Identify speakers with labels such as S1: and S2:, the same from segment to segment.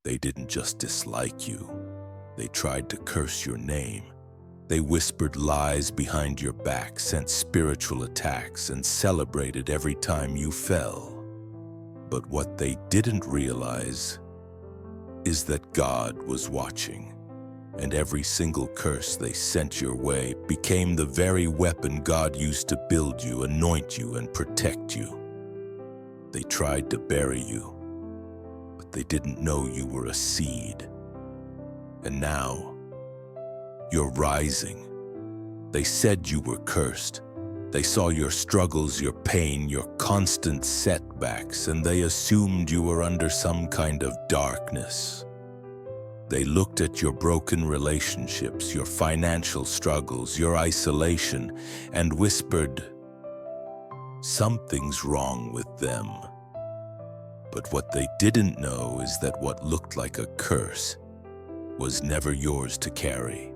S1: They didn't just dislike you. They tried to curse your name. They whispered lies behind your back, sent spiritual attacks, and celebrated every time you fell. But what they didn't realize is that God was watching, and every single curse they sent your way became the very weapon God used to build you, anoint you, and protect you. They tried to bury you, but they didn't know you were a seed. And now, you're rising. They said you were cursed. They saw your struggles, your pain, your constant setbacks, and they assumed you were under some kind of darkness. They looked at your broken relationships, your financial struggles, your isolation, and whispered, "Something's wrong with them." But what they didn't know is that what looked like a curse was never yours to carry.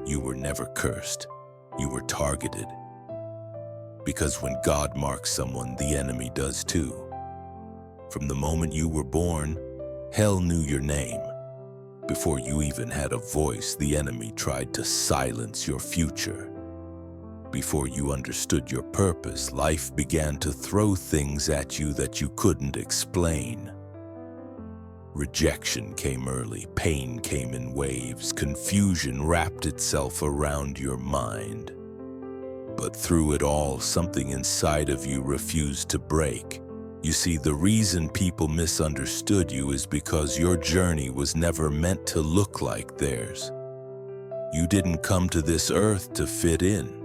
S1: You were never cursed. You were targeted. Because when God marks someone, the enemy does too. From the moment you were born, hell knew your name. Before you even had a voice, the enemy tried to silence your future. Before you understood your purpose, life began to throw things at you that you couldn't explain. Rejection came early, pain came in waves, confusion wrapped itself around your mind. But through it all, something inside of you refused to break. You see, the reason people misunderstood you is because your journey was never meant to look like theirs. You didn't come to this earth to fit in.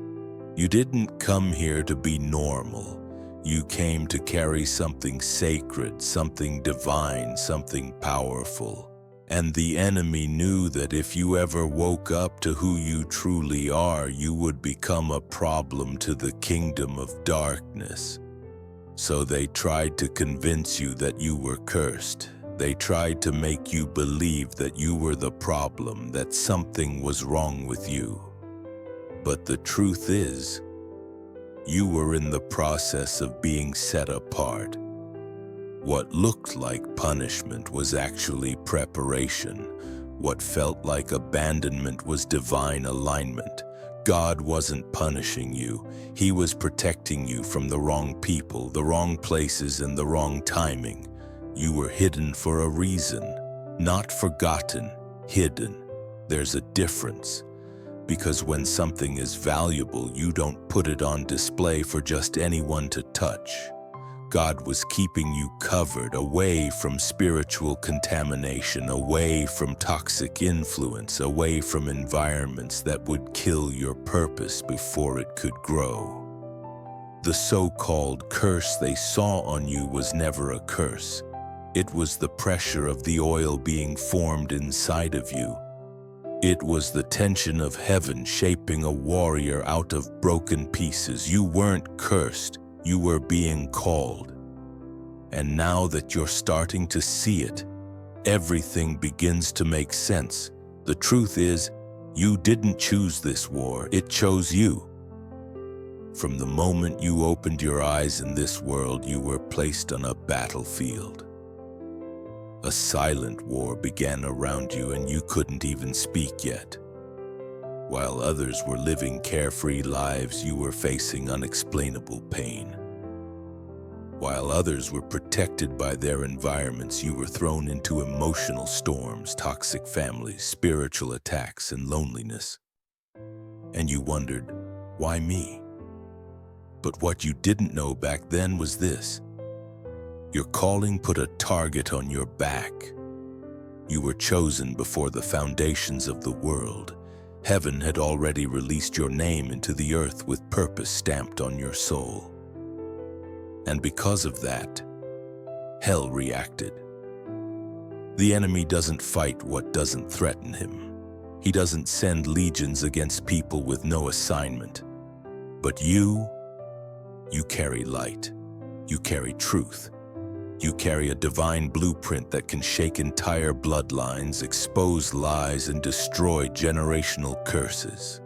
S1: You didn't come here to be normal. You came to carry something sacred, something divine, something powerful. And the enemy knew that if you ever woke up to who you truly are, you would become a problem to the kingdom of darkness. So they tried to convince you that you were cursed. They tried to make you believe that you were the problem, that something was wrong with you. But the truth is, you were in the process of being set apart. What looked like punishment was actually preparation. What felt like abandonment was divine alignment. God wasn't punishing you. He was protecting you from the wrong people, the wrong places, and the wrong timing. You were hidden for a reason, not forgotten, hidden. There's a difference. Because when something is valuable, you don't put it on display for just anyone to touch. God was keeping you covered, away from spiritual contamination, away from toxic influence, away from environments that would kill your purpose before it could grow. The so-called curse they saw on you was never a curse. It was the pressure of the oil being formed inside of you. It was the tension of heaven shaping a warrior out of broken pieces. You weren't cursed, you were being called. And now that you're starting to see it, everything begins to make sense. The truth is, you didn't choose this war, it chose you. From the moment you opened your eyes in this world, you were placed on a battlefield. A silent war began around you and you couldn't even speak yet. While others were living carefree lives, you were facing unexplainable pain. While others were protected by their environments, you were thrown into emotional storms, toxic families, spiritual attacks, and loneliness. And you wondered, why me? But what you didn't know back then was this. Your calling put a target on your back. You were chosen before the foundations of the world. Heaven had already released your name into the earth with purpose stamped on your soul. And because of that, hell reacted. The enemy doesn't fight what doesn't threaten him. He doesn't send legions against people with no assignment. But you carry light. You carry truth. You carry a divine blueprint that can shake entire bloodlines, expose lies, and destroy generational curses.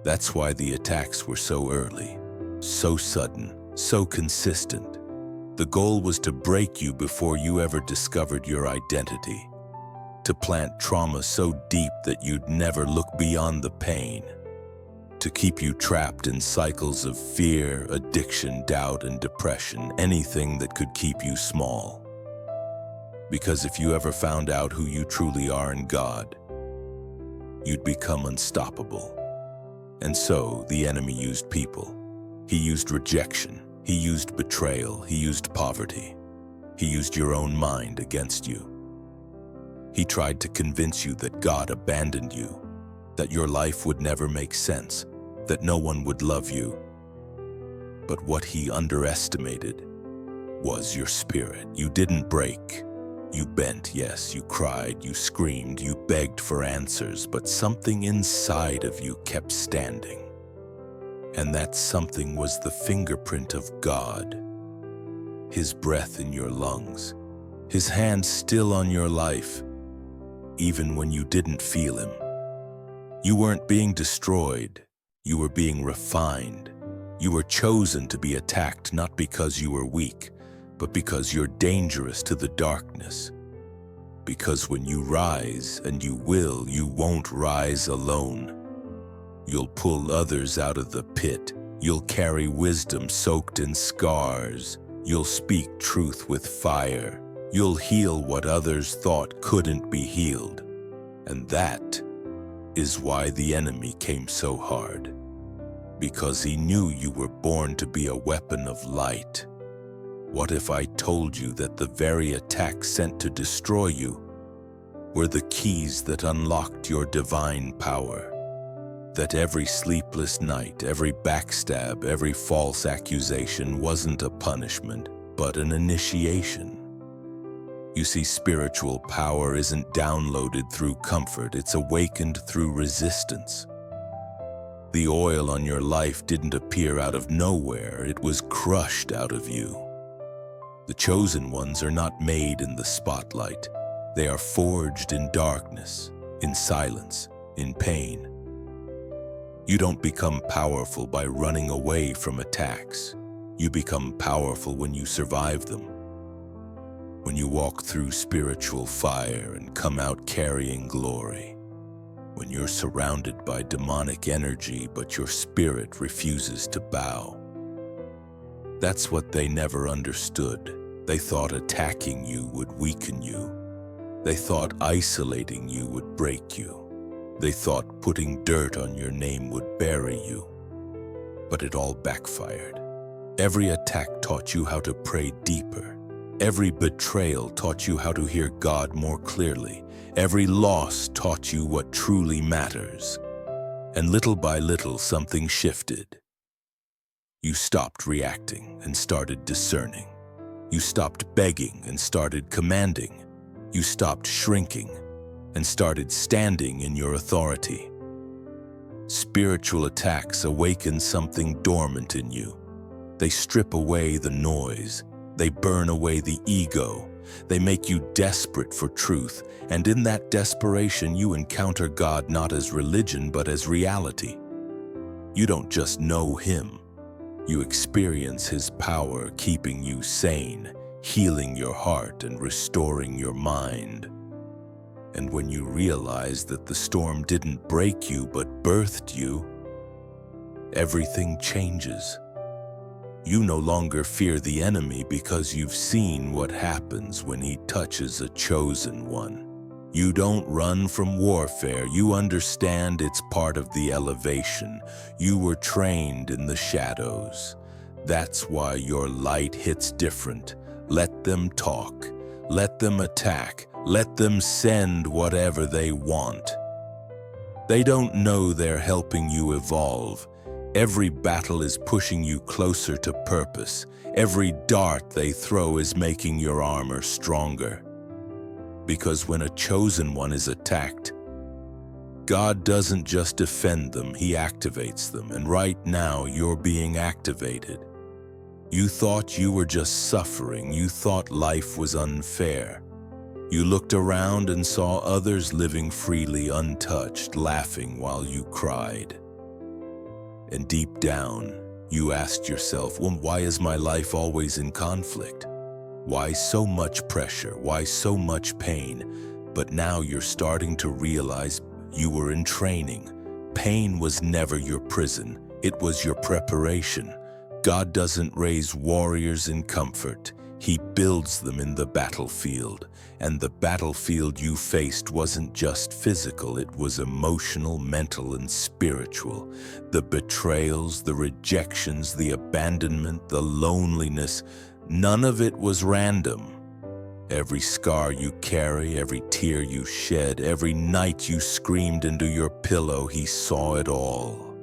S1: That's why the attacks were so early, so sudden, so consistent. The goal was to break you before you ever discovered your identity. to plant trauma so deep that you'd never look beyond the pain, to keep you trapped in cycles of fear, addiction, doubt, and depression, anything that could keep you small. Because if you ever found out who you truly are in God, you'd become unstoppable. And so the enemy used people. He used rejection. He used betrayal. He used poverty. He used your own mind against you. He tried to convince you that God abandoned you, that your life would never make sense, that no one would love you. But what he underestimated was your spirit. You didn't break. You bent, yes, you cried, you screamed, you begged for answers, but something inside of you kept standing. And that something was the fingerprint of God, His breath in your lungs, His hand still on your life, even when you didn't feel Him. You weren't being destroyed, you were being refined. You were chosen to be attacked not because you were weak, but because you're dangerous to the darkness. Because when you rise, and you will, you won't rise alone. You'll pull others out of the pit. You'll carry wisdom soaked in scars. You'll speak truth with fire. You'll heal what others thought couldn't be healed. And that is why the enemy came so hard. Because he knew you were born to be a weapon of light. What if I told you that the very attacks sent to destroy you were the keys that unlocked your divine power? That every sleepless night, every backstab, every false accusation wasn't a punishment, but an initiation. You see, spiritual power isn't downloaded through comfort, it's awakened through resistance. The oil on your life didn't appear out of nowhere, it was crushed out of you. The chosen ones are not made in the spotlight. They are forged in darkness, in silence, in pain. You don't become powerful by running away from attacks. You become powerful when you survive them. When you walk through spiritual fire and come out carrying glory. When you're surrounded by demonic energy, but your spirit refuses to bow. That's what they never understood. They thought attacking you would weaken you. They thought isolating you would break you. They thought putting dirt on your name would bury you. But it all backfired. Every attack taught you how to pray deeper. Every betrayal taught you how to hear God more clearly. Every loss taught you what truly matters. And little by little, something shifted. You stopped reacting and started discerning. You stopped begging and started commanding. You stopped shrinking and started standing in your authority. Spiritual attacks awaken something dormant in you. They strip away the noise. They burn away the ego. They make you desperate for truth, and in that desperation you encounter God not as religion but as reality. You don't just know Him. You experience His power keeping you sane, healing your heart and restoring your mind. And when you realize that the storm didn't break you but birthed you, everything changes. You no longer fear the enemy because you've seen what happens when he touches a chosen one. You don't run from warfare. You understand it's part of the elevation. You were trained in the shadows. That's why your light hits different. Let them talk. Let them attack. Let them send whatever they want. They don't know they're helping you evolve. Every battle is pushing you closer to purpose. Every dart they throw is making your armor stronger. Because when a chosen one is attacked, God doesn't just defend them, He activates them. And right now, you're being activated. You thought you were just suffering. You thought life was unfair. You looked around and saw others living freely, untouched, laughing while you cried. And deep down, you asked yourself, well, why is my life always in conflict? Why so much pressure? Why so much pain? But now you're starting to realize you were in training. Pain was never your prison. It was your preparation. God doesn't raise warriors in comfort. He builds them in the battlefield. And the battlefield you faced wasn't just physical, it was emotional, mental, and spiritual. The betrayals, the rejections, the abandonment, the loneliness, none of it was random. Every scar you carry, every tear you shed, every night you screamed into your pillow, He saw it all.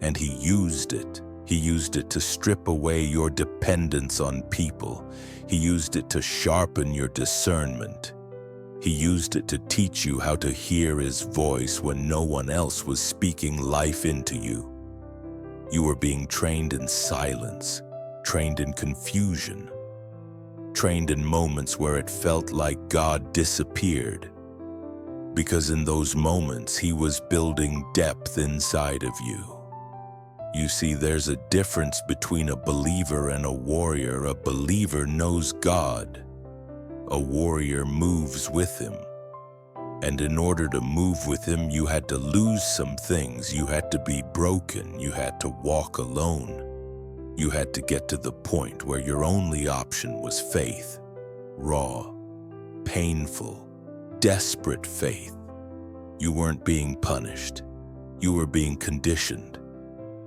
S1: And He used it. He used it to strip away your dependence on people. He used it to sharpen your discernment. He used it to teach you how to hear His voice when no one else was speaking life into you. You were being trained in silence, trained in confusion, trained in moments where it felt like God disappeared. Because in those moments, He was building depth inside of you. You see, there's a difference between a believer and a warrior. A believer knows God. A warrior moves with Him. And in order to move with Him, you had to lose some things. You had to be broken. You had to walk alone. You had to get to the point where your only option was faith. Raw, painful, desperate faith. You weren't being punished. You were being conditioned.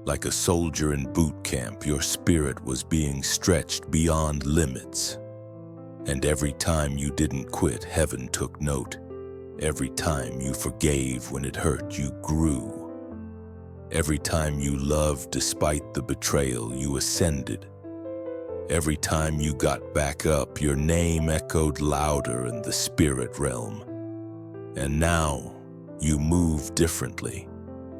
S1: Like a soldier in boot camp, your spirit was being stretched beyond limits. And every time you didn't quit, heaven took note. Every time you forgave when it hurt, you grew. Every time you loved despite the betrayal, you ascended. Every time you got back up, your name echoed louder in the spirit realm. And now, you move differently.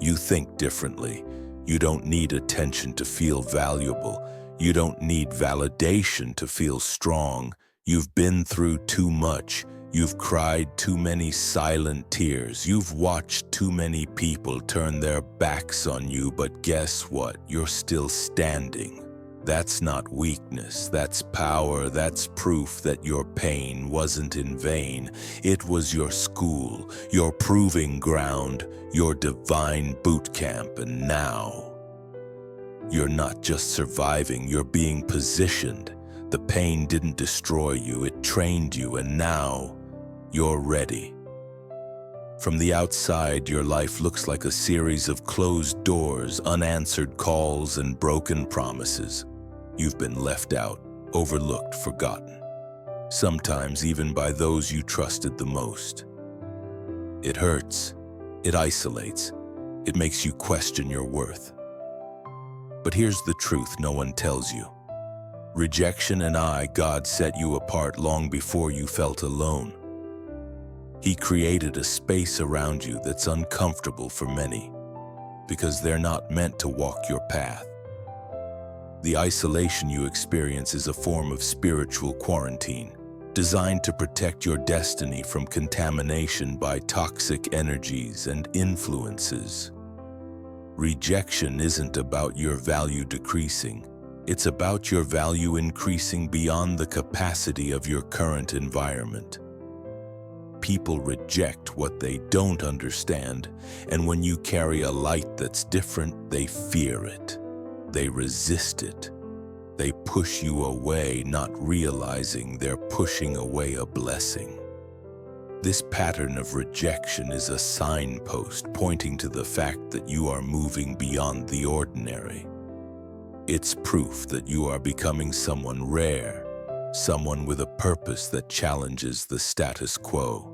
S1: You think differently. You don't need attention to feel valuable. You don't need validation to feel strong. You've been through too much. You've cried too many silent tears. You've watched too many people turn their backs on you, but guess what? You're still standing. That's not weakness, that's power, that's proof that your pain wasn't in vain. It was your school, your proving ground, your divine boot camp, and now you're not just surviving, you're being positioned. The pain didn't destroy you, it trained you, and now you're ready. From the outside, your life looks like a series of closed doors, unanswered calls, and broken promises. You've been left out, overlooked, forgotten. Sometimes even by those you trusted the most. It hurts. It isolates. It makes you question your worth. But here's the truth no one tells you. Rejection and God set you apart long before you felt alone. He created a space around you that's uncomfortable for many, because they're not meant to walk your path. The isolation you experience is a form of spiritual quarantine, designed to protect your destiny from contamination by toxic energies and influences. Rejection isn't about your value decreasing. It's about your value increasing beyond the capacity of your current environment. People reject what they don't understand, and when you carry a light that's different, they fear it. They resist it. They push you away, not realizing they're pushing away a blessing. This pattern of rejection is a signpost pointing to the fact that you are moving beyond the ordinary. It's proof that you are becoming someone rare, someone with a purpose that challenges the status quo.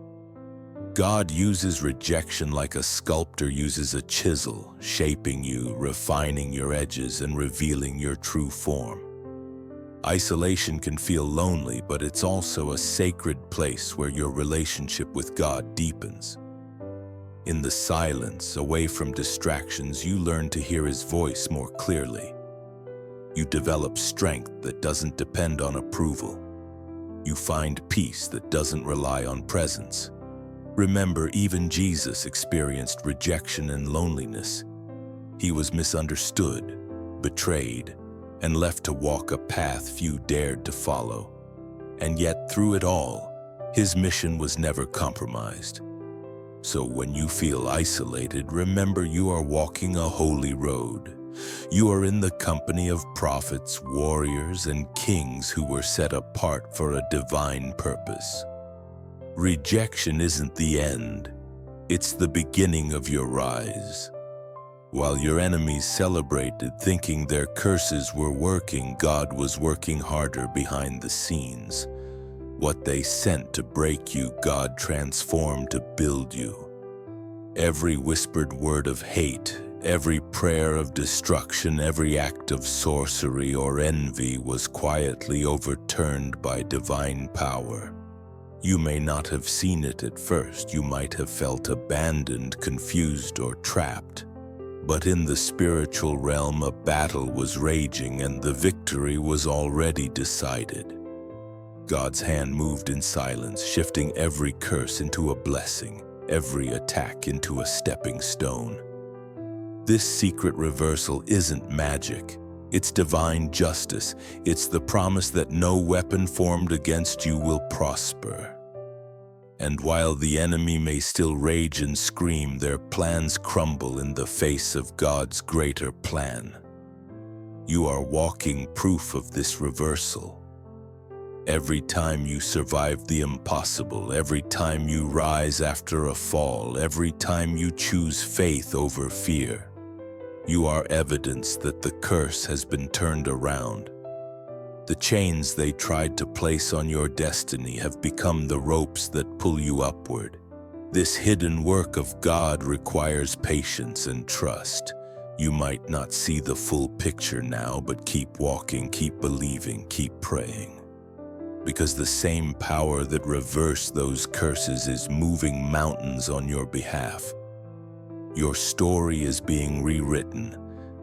S1: God uses rejection like a sculptor uses a chisel, shaping you, refining your edges, and revealing your true form. Isolation can feel lonely, but it's also a sacred place where your relationship with God deepens. In the silence, away from distractions, you learn to hear His voice more clearly. You develop strength that doesn't depend on approval. You find peace that doesn't rely on presence. Remember, even Jesus experienced rejection and loneliness. He was misunderstood, betrayed, and left to walk a path few dared to follow. And yet, through it all, His mission was never compromised. So when you feel isolated, remember you are walking a holy road. You are in the company of prophets, warriors, and kings who were set apart for a divine purpose. Rejection isn't the end. It's the beginning of your rise. While your enemies celebrated, thinking their curses were working, God was working harder behind the scenes. What they sent to break you, God transformed to build you. Every whispered word of hate, every prayer of destruction, every act of sorcery or envy was quietly overturned by divine power. You may not have seen it at first. You might have felt abandoned, confused, or trapped. But in the spiritual realm, a battle was raging and the victory was already decided. God's hand moved in silence, shifting every curse into a blessing, every attack into a stepping stone. This secret reversal isn't magic. It's divine justice. It's the promise that no weapon formed against you will prosper. And while the enemy may still rage and scream, their plans crumble in the face of God's greater plan. You are walking proof of this reversal. Every time you survive the impossible, every time you rise after a fall, every time you choose faith over fear, you are evidence that the curse has been turned around. The chains they tried to place on your destiny have become the ropes that pull you upward. This hidden work of God requires patience and trust. You might not see the full picture now, but keep walking, keep believing, keep praying. Because the same power that reversed those curses is moving mountains on your behalf. Your story is being rewritten,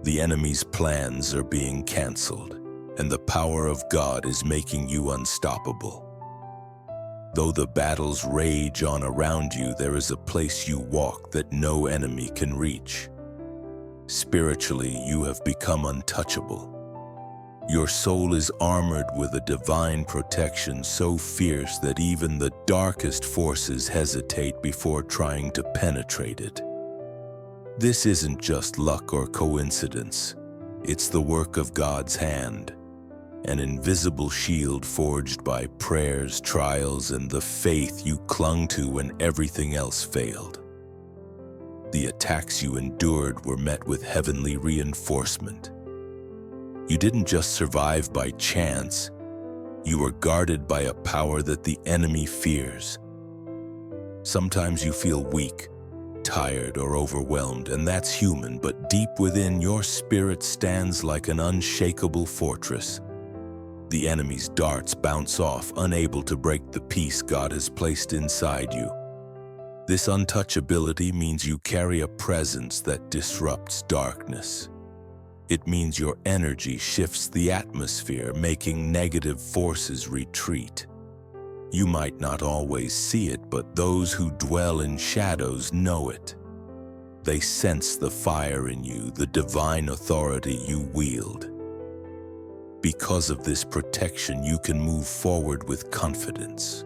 S1: the enemy's plans are being canceled, and the power of God is making you unstoppable. Though the battles rage on around you, there is a place you walk that no enemy can reach. Spiritually, you have become untouchable. Your soul is armored with a divine protection so fierce that even the darkest forces hesitate before trying to penetrate it. This isn't just luck or coincidence. It's the work of God's hand, an invisible shield forged by prayers, trials, and the faith you clung to when everything else failed. The attacks you endured were met with heavenly reinforcement. You didn't just survive by chance. You were guarded by a power that the enemy fears. Sometimes you feel weak, tired, or overwhelmed, and that's human, but deep within, your spirit stands like an unshakable fortress. The enemy's darts bounce off, unable to break the peace God has placed inside you. This untouchability means you carry a presence that disrupts darkness. It means your energy shifts the atmosphere, making negative forces retreat. You might not always see it, but those who dwell in shadows know it. They sense the fire in you, the divine authority you wield. Because of this protection, you can move forward with confidence.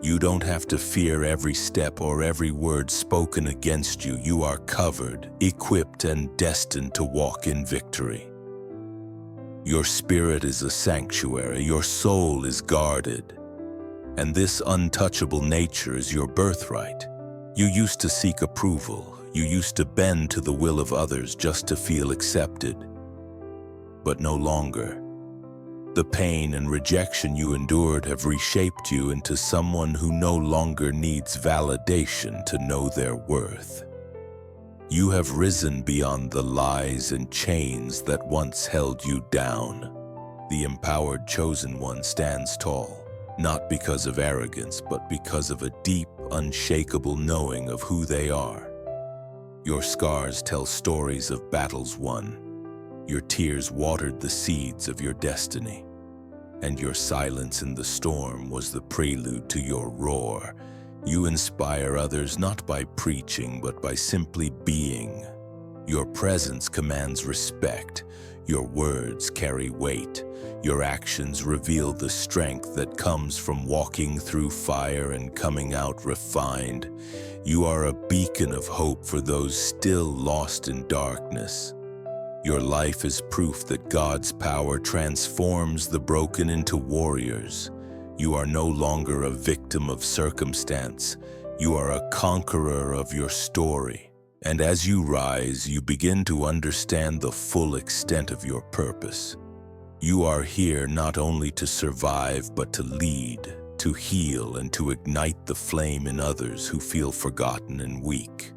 S1: You don't have to fear every step or every word spoken against you. You are covered, equipped, and destined to walk in victory. Your spirit is a sanctuary, your soul is guarded, and this untouchable nature is your birthright. You used to seek approval. You used to bend to the will of others just to feel accepted. But no longer. The pain and rejection you endured have reshaped you into someone who no longer needs validation to know their worth. You have risen beyond the lies and chains that once held you down. The empowered chosen one stands tall. Not because of arrogance, but because of a deep, unshakable knowing of who they are. Your scars tell stories of battles won. Your tears watered the seeds of your destiny. And your silence in the storm was the prelude to your roar. You inspire others not by preaching, but by simply being. Your presence commands respect. Your words carry weight. Your actions reveal the strength that comes from walking through fire and coming out refined. You are a beacon of hope for those still lost in darkness. Your life is proof that God's power transforms the broken into warriors. You are no longer a victim of circumstance. You are a conqueror of your story. And as you rise, you begin to understand the full extent of your purpose. You are here not only to survive, but to lead, to heal, and to ignite the flame in others who feel forgotten and weak.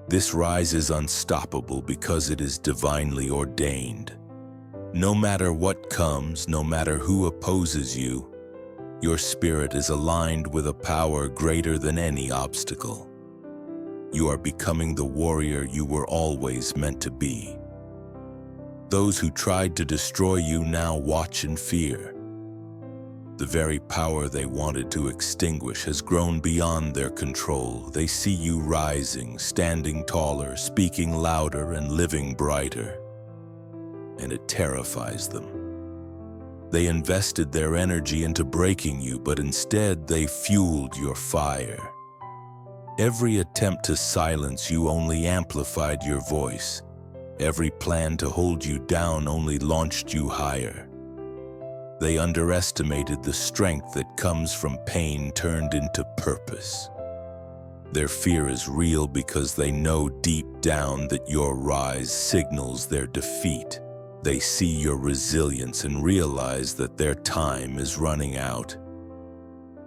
S1: This rise is unstoppable because it is divinely ordained. No matter what comes, no matter who opposes you, your spirit is aligned with a power greater than any obstacle. You are becoming the warrior you were always meant to be. Those who tried to destroy you now watch in fear. The very power they wanted to extinguish has grown beyond their control. They see you rising, standing taller, speaking louder, and living brighter. And it terrifies them. They invested their energy into breaking you, but instead they fueled your fire. Every attempt to silence you only amplified your voice. Every plan to hold you down only launched you higher. They underestimated the strength that comes from pain turned into purpose. Their fear is real because they know deep down that your rise signals their defeat. They see your resilience and realize that their time is running out.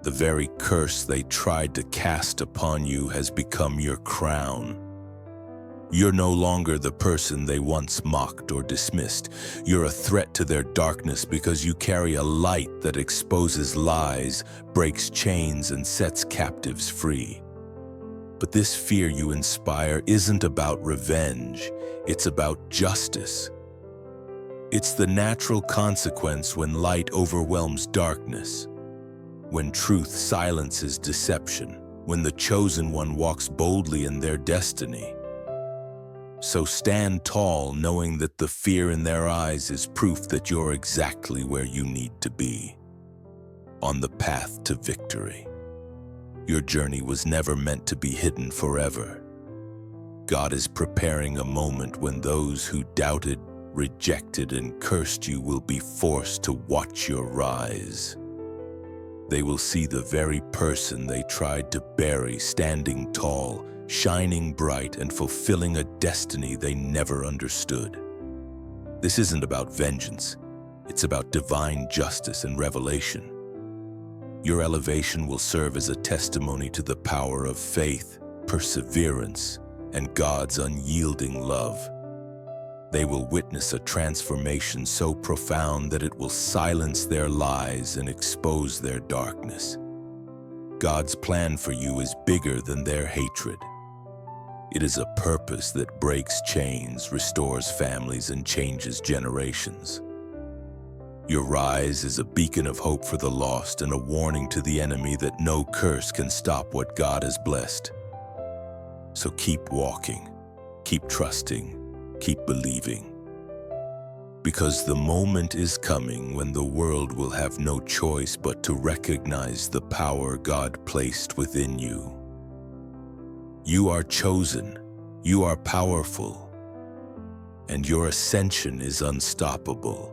S1: The very curse they tried to cast upon you has become your crown. You're no longer the person they once mocked or dismissed. You're a threat to their darkness because you carry a light that exposes lies, breaks chains, and sets captives free. But this fear you inspire isn't about revenge, it's about justice. It's the natural consequence when light overwhelms darkness, when truth silences deception, when the chosen one walks boldly in their destiny. So stand tall, knowing that the fear in their eyes is proof that you're exactly where you need to be, on the path to victory. Your journey was never meant to be hidden forever. God is preparing a moment when those who doubted, rejected, and cursed you will be forced to watch your rise. They will see the very person they tried to bury standing tall, shining bright, and fulfilling a destiny they never understood. This isn't about vengeance. It's about divine justice and revelation. Your elevation will serve as a testimony to the power of faith, perseverance, and God's unyielding love. They will witness a transformation so profound that it will silence their lies and expose their darkness. God's plan for you is bigger than their hatred. It is a purpose that breaks chains, restores families, and changes generations. Your rise is a beacon of hope for the lost and a warning to the enemy that no curse can stop what God has blessed. So keep walking, keep trusting, keep believing. Because the moment is coming when the world will have no choice but to recognize the power God placed within you. You are chosen, you are powerful, and your ascension is unstoppable.